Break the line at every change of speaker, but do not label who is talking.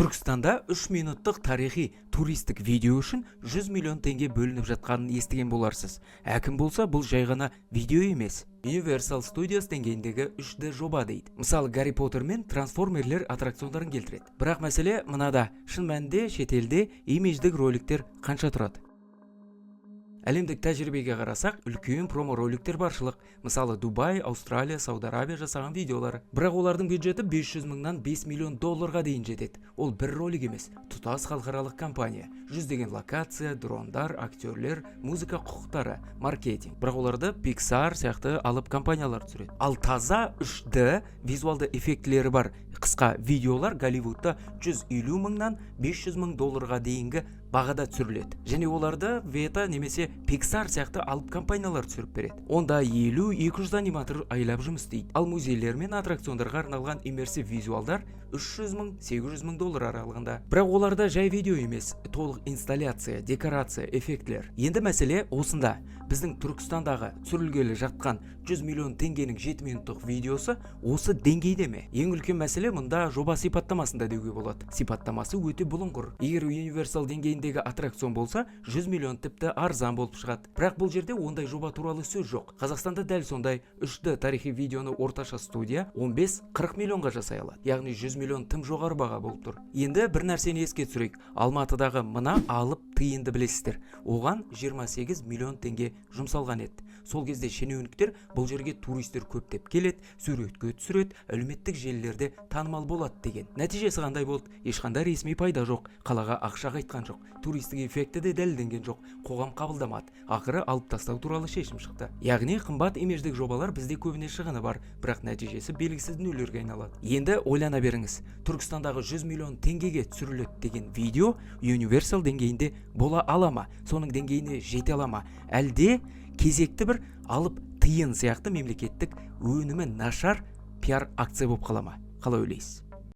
Түркістанда 3 минуттық тарихи туристік видео үшін 100 миллион теңге бөлініп жатқанын естіген боларсыз. Әкім болса, бұл жай ғана видео емес. Universal Studios деңгейіндегі 3D жоба дейді. Мысалы, Гарри Поттер мен трансформерлер аттракциондарын келтіреді. Бірақ мәселе мынада, шын мәнінде шетелде имидждік роликтер қанша тұрады? Әлемдік тәжірибеге қарасақ, үлкен промо роликтер баршылық. Мысалы, Дубай, Аустралия, Сауд Арабия жасаған видеолары. Бірақ олардың бюджеті 500 мыңнан 5 миллион долларға дейін жетеді. Ол бір ролик емес, тұтас халықаралық компания. Жүздеген локация, дрондар, актерлер, музыка құқықтары, маркетинг. Бірақ оларды Pixar сияқты алып компаниялар түсіреді. Ал таза 3D визуалды эффектілері бар қысқа видеолар Голливудта 150 мыңнан 500 мың долларға дейінгі бағада түсіріледі. Және оларды Вета немесе Pixar сияқты алып компаниялар түсіріп береді. Онда 50-200 аниматор айлап жұмыс істейді. Ал музейлер мен аттракциондарға арналған иммерсив визуалдар 300 мың, 700 мың доллар аралығында. Бірақ оларда жай видео емес, толық инсталляция, декорация, эффектілер. Енді мәселе осында. Біздің Түркістандағы түсірілгелі жатқан 100 миллион теңгенің 7 минуттық видеосы осы деңгейде ме? Ең үлкен мәселе мұнда жоба сипаттамасында деуге болады. Сипаттамасы өте бұлыңғыр. Егер Universal деңгейіндегі аттракцион болса, 100 миллион тіпті арзан болып шығады. Бірақ бұл жерде ондай жоба туралы сөз жоқ. Қазақстанда дәл сондай 3D тарихи видеоны орташа студия 15-40 миллионға жасай алады. Яғни 100 миллион тым жоғары баға болып тұр. Енді бір нәрсені еске түсірейік. Алматыдағы мына алып тиынды білесіздер. Оған 28 миллион теңге жұмсалған еді. Сол кезде шенеуніктер бұл жерге туристер көптеп келеді, суретке түсіреді, әлеуметтік желілерде танымал болады деген. Нәтижесі қандай болды? Ешқандай ресми пайда жоқ, қалаға ақша қайтқан жоқ, туристік эффекті де дәлелденген жоқ, қоғам қабылдамады. Ақыры алып тастау туралы шешім шықты. Яғни қымбат имидждік жобалар бізде көбіне шығыны бар, бірақ нәтижесі белгісіз нөлерге айналады. Енді ойлана беріңіз, Түркістандағы 100 миллион теңгеге түсіріледі деген видео Universal деңгейінде бола ала ма? Соның деңгейіне жете ала ма? Әлде кезекті бір алып тиын сияқты мемлекеттік өнімі нашар пиар акция болып қала ма? Қалай ойлайсыз?